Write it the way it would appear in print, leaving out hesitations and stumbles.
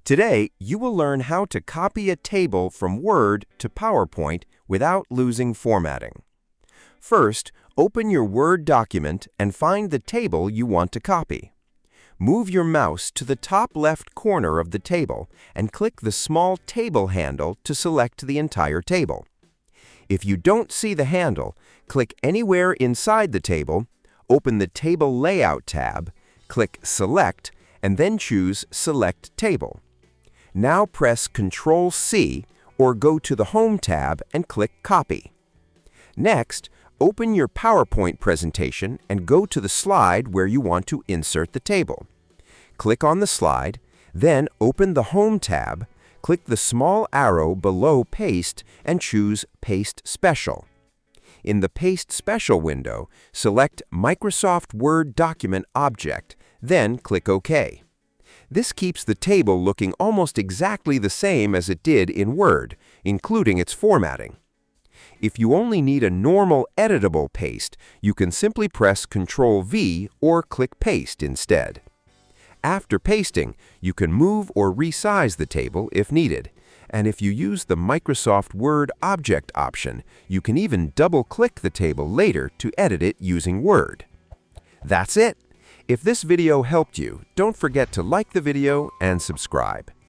Today, you will learn how to copy a table from Word to PowerPoint without losing formatting. First, open your Word document and find the table you want to copy. Move your mouse to the top left corner of the table and click the small table handle to select the entire table. If you don't see the handle, click anywhere inside the table, open the Table Layout tab, click Select, and then choose Select Table. Now press Ctrl+C or go to the Home tab and click Copy. Next, open your PowerPoint presentation and go to the slide where you want to insert the table. Click on the slide, then open the Home tab, click the small arrow below Paste and choose Paste Special. In the Paste Special window, select Microsoft Word Document Object, then click OK. This keeps the table looking almost exactly the same as it did in Word, including its formatting. If you only need a normal editable paste, you can simply press Ctrl+V or click Paste instead. After pasting, you can move or resize the table if needed. And if you use the Microsoft Word Object option, you can even double-click the table later to edit it using Word. That's it! If this video helped you, don't forget to like the video and subscribe.